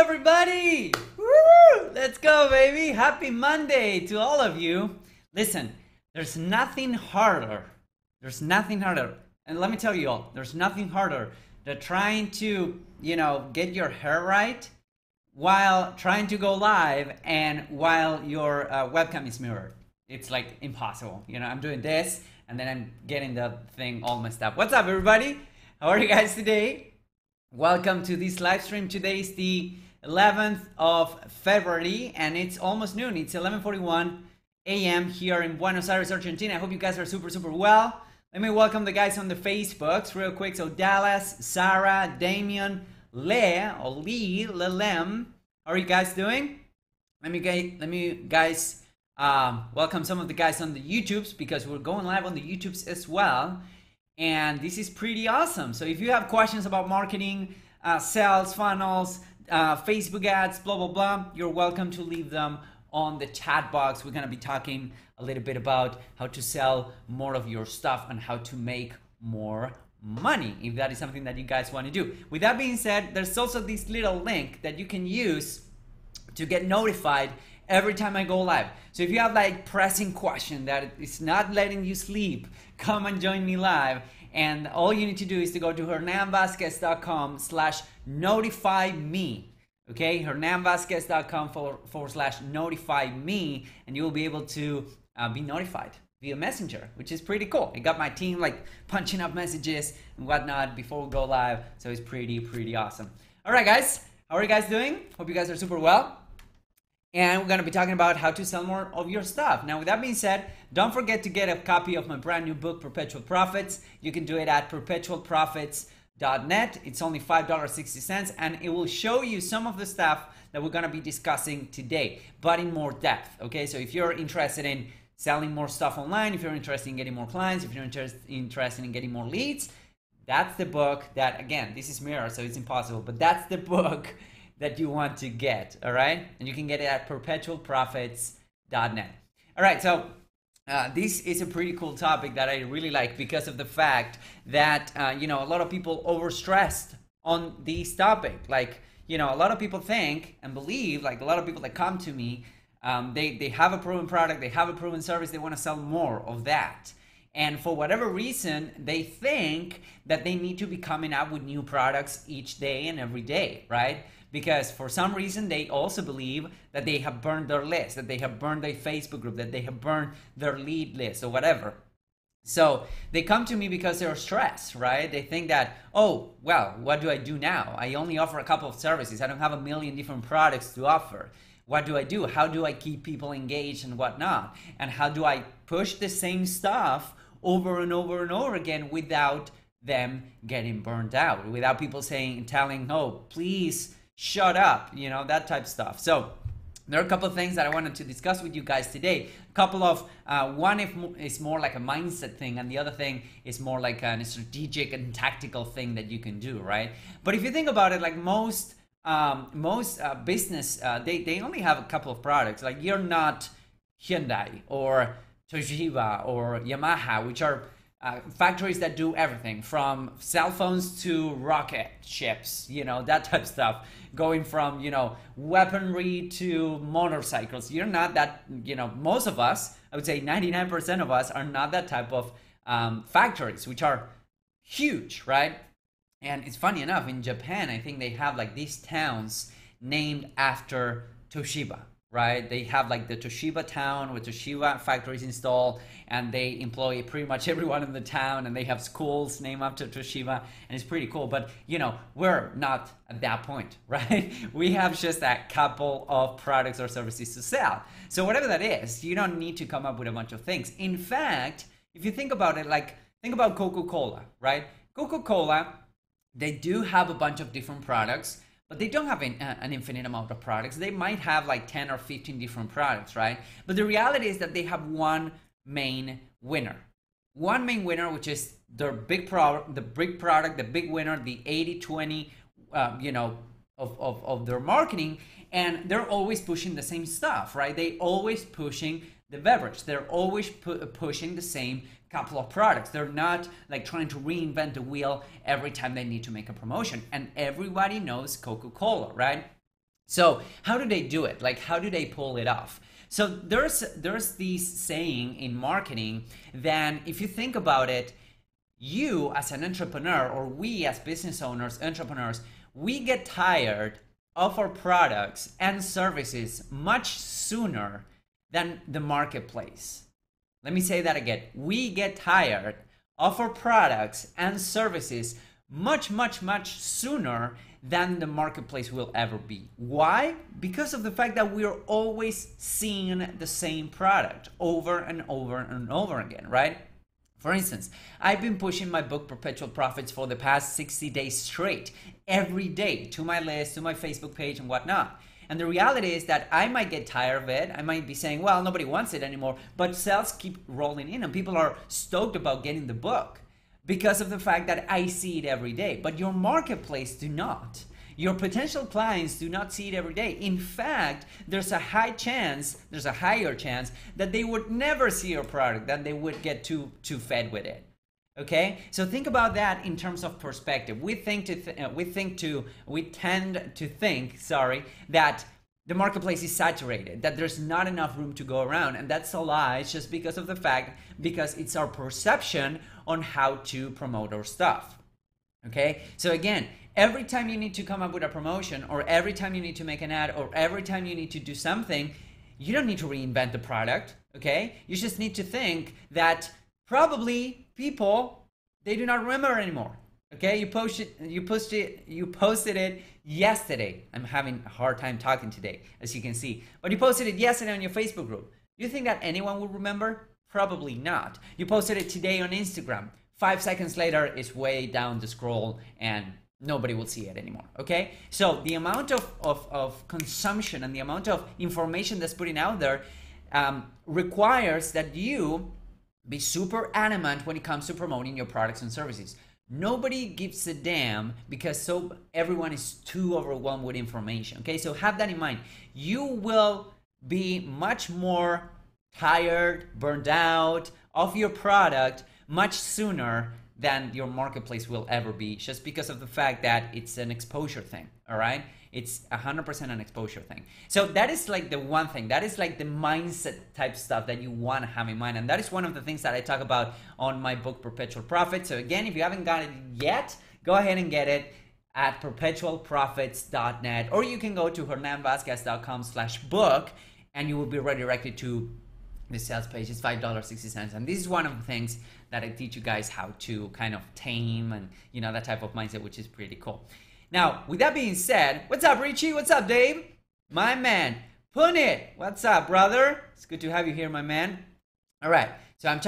everybody! Woo! Let's go, baby! Happy Monday to all of you. Listen, there's nothing harder. And let me tell you all, there's nothing harder than trying to, get your hair right while trying to go live and while your webcam is mirrored. It's like impossible. I'm doing this and then I'm getting the thing all messed up. What's up, everybody? How are you guys today? Welcome to this live stream. Today is the 11th of February and it's almost noon. It's 11:41 a.m. here in Buenos Aires, Argentina. I hope you guys are super well. Let me welcome the guys on the Facebooks real quick. So Dallas, Sarah, Damien, Lee, Lelem. How are you guys doing? Let me guys welcome some of the guys on the YouTubes because we're going live on the YouTubes as well. And this is pretty awesome. So if you have questions about marketing, sales, funnels, Facebook ads, blah, blah, blah, you're welcome to leave them on the chat box. We're going to be talking a little bit about how to sell more of your stuff and how to make more money, if that is something that you guys want to do. With that being said, there's also this little link that you can use to get notified every time I go live. So if you have like pressing question that is not letting you sleep, come and join me live. And all you need to do is to go to hernanvazquez.com/notify-me. Okay, hernanvazquez.com/notify-me, and you will be able to be notified via Messenger, which is pretty cool. I got my team like punching up messages and whatnot before we go live, so it's pretty awesome. All right, guys, how are you guys doing? Hope you guys are super well. And we're going to be talking about how to sell more of your stuff. Now, with that being said, don't forget to get a copy of my brand new book, Perpetual Profits. You can do it at perpetualprofits.net. It's only $5.60, and it will show you some of the stuff that we're going to be discussing today, but in more depth. Okay, so if you're interested in selling more stuff online, if you're interested in getting more clients, if you're interested in getting more leads, that's the book that, again, this is Mirror, so it's impossible, but that's the book that you want to get, all right? And you can get it at perpetualprofits.net. All right, so this is a pretty cool topic that I really like because of the fact that, a lot of people overstressed on this topic. Like, a lot of people think and believe, like a lot of people that come to me, they have a proven product, they have a proven service, they want to sell more of that. And for whatever reason, they think that they need to be coming out with new products each day and every day, right? Because for some reason, they also believe that they have burned their list, that they have burned their Facebook group, that they have burned their lead list or whatever. So they come to me because they're stressed, right? They think that, oh, well, what do I do now? I only offer a couple of services. I don't have a million different products to offer. What do I do? How do I keep people engaged and whatnot? And how do I push the same stuff over and over and over again without them getting burned out, without people telling, oh, please shut up, that type of stuff. So there are a couple of things that I wanted to discuss with you guys today. A couple of, one is more like a mindset thing, and the other thing is more like a strategic and tactical thing that you can do, right? But if you think about it, like most business, they only have a couple of products. Like you're not Hyundai or Toshiba or Yamaha, which are factories that do everything from cell phones to rocket ships, that type of stuff, going from, weaponry to motorcycles. You're not that, most of us, I would say 99% of us are not that type of factories, which are huge, right? And it's funny enough, in Japan, I think they have like these towns named after Toshiba, right? They have like the Toshiba town with Toshiba factories installed, and they employ pretty much everyone in the town, and they have schools named after Toshiba, and it's pretty cool. But, we're not at that point, right? We have just a couple of products or services to sell. So whatever that is, you don't need to come up with a bunch of things. In fact, if you think about it, like think about Coca-Cola, right? Coca-Cola, they do have a bunch of different products, but they don't have an infinite amount of products. They might have like 10 or 15 different products, right? But the reality is that they have one main winner. One main winner, which is their big product, the big winner, the 80-20, of their marketing. And they're always pushing the same stuff, right? They always pushing the beverage. They're always pushing the same couple of products. They're not like trying to reinvent the wheel every time they need to make a promotion. And everybody knows Coca-Cola, right? So how do they do it? Like, how do they pull it off? So there's this saying in marketing that if you think about it, you as an entrepreneur, or we as business owners, entrepreneurs, we get tired of our products and services much sooner than the marketplace. Let me say that again. We get tired of our products and services much sooner than the marketplace will ever be. Why? Because of the fact that we are always seeing the same product over and over and over again, right? For instance, I've been pushing my book Perpetual Profits for the past 60 days straight, every day, to my list, to my Facebook page and whatnot. And the reality is that I might get tired of it. I might be saying, well, nobody wants it anymore, but sales keep rolling in and people are stoked about getting the book because of the fact that I see it every day. But your marketplace do not. Your potential clients do not see it every day. In fact, there's a higher chance that they would never see your product, that they would get too fed with it. Okay, so think about that in terms of perspective. We tend to think, that the marketplace is saturated, that there's not enough room to go around, and that's a lie. It's just because it's our perception on how to promote our stuff. Okay, so again, every time you need to come up with a promotion, or every time you need to make an ad, or every time you need to do something, you don't need to reinvent the product, okay? You just need to think that probably people, they do not remember anymore. Okay, you posted it yesterday. I'm having a hard time talking today, as you can see. But you posted it yesterday on your Facebook group. Do you think that anyone will remember? Probably not. You posted it today on Instagram. 5 seconds later, it's way down the scroll and nobody will see it anymore, okay? So the amount of consumption and the amount of information that's putting out there requires that you be super adamant when it comes to promoting your products and services. Nobody gives a damn because everyone is too overwhelmed with information. Okay, so have that in mind. You will be much more tired, burned out of your product much sooner than your marketplace will ever be, just because of the fact that it's an exposure thing. All right, it's 100% an exposure thing. So that is like the one thing. That is like the mindset type stuff that you want to have in mind, and that is one of the things that I talk about on my book Perpetual Profit. So again, if you haven't got it yet, go ahead and get it at perpetualprofits.net, or you can go to hernanvazquez.com/book and you will be redirected to the sales page. It's $5.60, and this is one of the things that I teach you guys how to kind of tame and that type of mindset, which is pretty cool. Now, with that being said, what's up, Richie? What's up, Dave? My man. Punit, what's up, brother? It's good to have you here, my man. All right, so I'm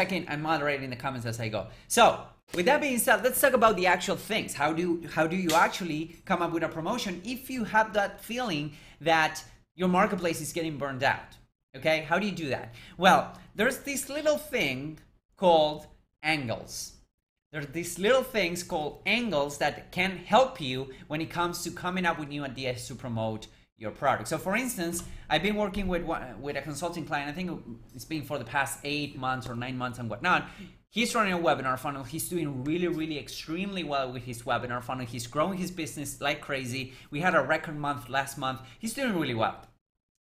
moderating the comments as I go. So, with that being said, let's talk about the actual things. How do you actually come up with a promotion if you have that feeling that your marketplace is getting burned out? Okay, how do you do that? Well, there's this little thing called angles. There's these little things called angles that can help you when it comes to coming up with new ideas to promote your product. So for instance, I've been working with a consulting client. I think it's been for the past 8 months or 9 months and whatnot. He's running a webinar funnel. He's doing really extremely well with his webinar funnel. He's growing his business like crazy. We had a record month last month. He's doing really well.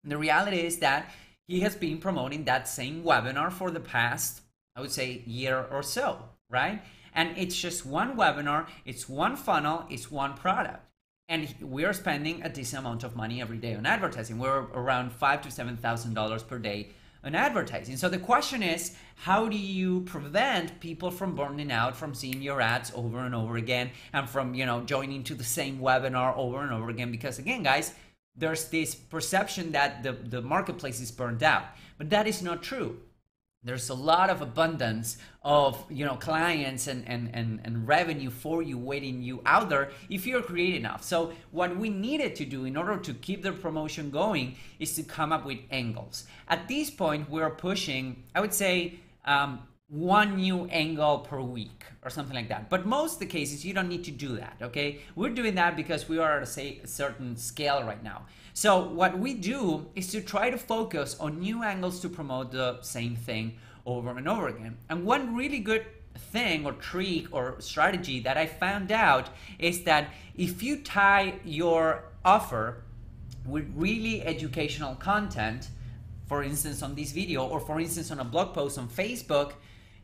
And the reality is that he has been promoting that same webinar for the past, I would say, year or so, right? And it's just one webinar, it's one funnel, it's one product. And we are spending a decent amount of money every day on advertising. We're around $5,000 to $7,000 per day on advertising. So the question is, how do you prevent people from burning out, from seeing your ads over and over again, and from joining to the same webinar over and over again? Because again, guys, there's this perception that the marketplace is burned out, but that is not true. There's a lot of abundance of clients and revenue for you waiting you out there if you're creative enough. So what we needed to do in order to keep the promotion going is to come up with angles. At this point, we're pushing, I would say, one new angle per week or something like that. But most of the cases, you don't need to do that, okay? We're doing that because we are at a certain scale right now. So what we do is to try to focus on new angles to promote the same thing over and over again. And one really good thing or trick or strategy that I found out is that if you tie your offer with really educational content, for instance on this video, or for instance on a blog post on Facebook,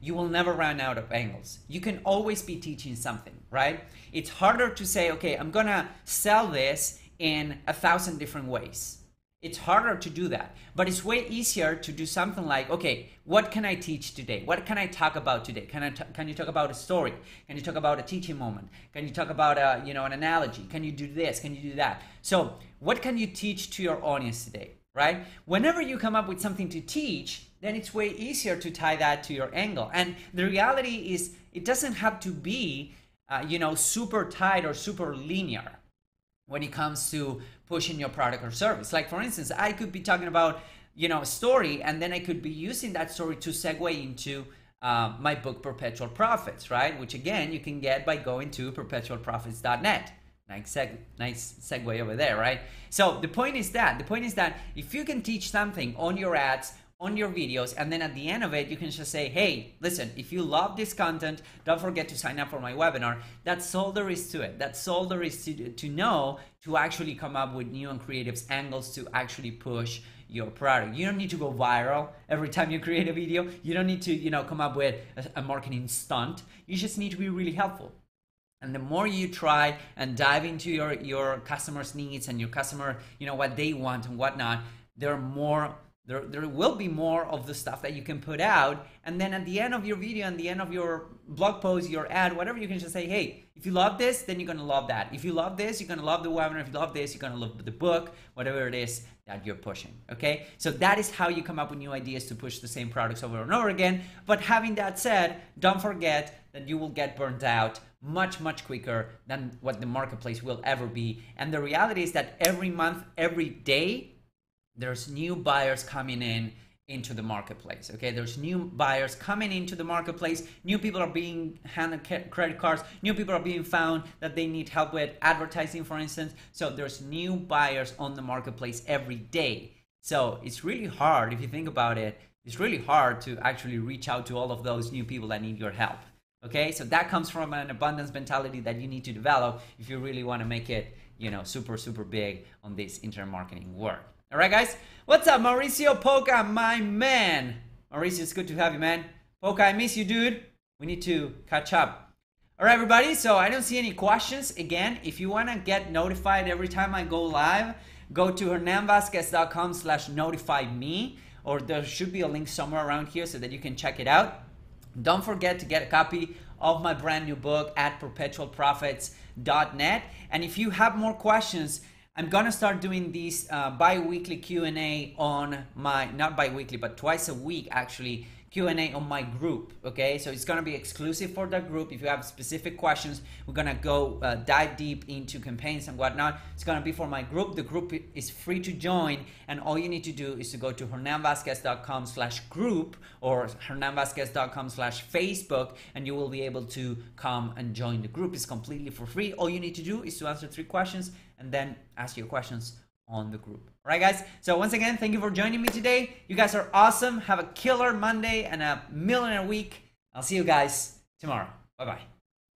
you will never run out of angles. You can always be teaching something, right? It's harder to say, okay, I'm gonna sell this in 1,000 different ways. It's harder to do that, but it's way easier to do something like, okay, what can I teach today? What can I talk about today? Can you talk about a story? Can you talk about a teaching moment? Can you talk about an analogy? Can you do this? Can you do that? So what can you teach to your audience today, right? Whenever you come up with something to teach, then it's way easier to tie that to your angle. And the reality is it doesn't have to be, super tight or super linear when it comes to pushing your product or service. Like for instance, I could be talking about, a story, and then I could be using that story to segue into my book, Perpetual Profits, right? Which again, you can get by going to perpetualprofits.net. Nice segue over there, right? So the point is that if you can teach something on your ads, on your videos, and then at the end of it, you can just say, hey, listen, if you love this content, don't forget to sign up for my webinar. That's all there is to it. That's all there is to know to actually come up with new and creative angles to actually push your product. You don't need to go viral every time you create a video. You don't need to, come up with a marketing stunt. You just need to be really helpful. And the more you try and dive into your customers' needs and your customer, what they want and whatnot, the there will be more of the stuff that you can put out. And then at the end of your video, and the end of your blog post, your ad, whatever, you can just say, hey, if you love this, then you're going to love that. If you love this, you're going to love the webinar. If you love this, you're going to love the book, whatever it is that you're pushing. Okay. So that is how you come up with new ideas to push the same products over and over again. But having that said, don't forget that you will get burnt out much, much quicker than what the marketplace will ever be. And the reality is that every month, every day, there's new buyers coming into the marketplace. Okay, there's new buyers coming into the marketplace. New people are being handed credit cards. New people are being found that they need help with advertising, for instance. So there's new buyers on the marketplace every day. So it's really hard, if you think about it, it's really hard to actually reach out to all of those new people that need your help. Okay, so that comes from an abundance mentality that you need to develop if you really want to make it, you know, super, super big on this internet marketing world. All right, guys. What's up, Mauricio Poca, my man? Mauricio, it's good to have you, man. Poca, I miss you, dude. We need to catch up. All right, everybody. So I don't see any questions. Again, if you want to get notified every time I go live, go to hernanvazquez.com/notify me, or there should be a link somewhere around here so that you can check it out. Don't forget to get a copy of my brand new book at perpetualprofits.net. And if you have more questions, I'm gonna start doing these bi-weekly Q&A on my, not bi-weekly, but twice a week actually, Q&A on my group, okay? So it's gonna be exclusive for that group. If you have specific questions, we're gonna go dive deep into campaigns and whatnot. It's gonna be for my group. The group is free to join, and all you need to do is to go to hernanvazquez.com/group or hernanvazquez.com/Facebook, and you will be able to come and join the group. It's completely for free. All you need to do is to answer 3 questions and then ask your questions on the group. All right, guys. So once again, thank you for joining me today. You guys are awesome. Have a killer Monday and a millionaire week. I'll see you guys tomorrow. Bye-bye.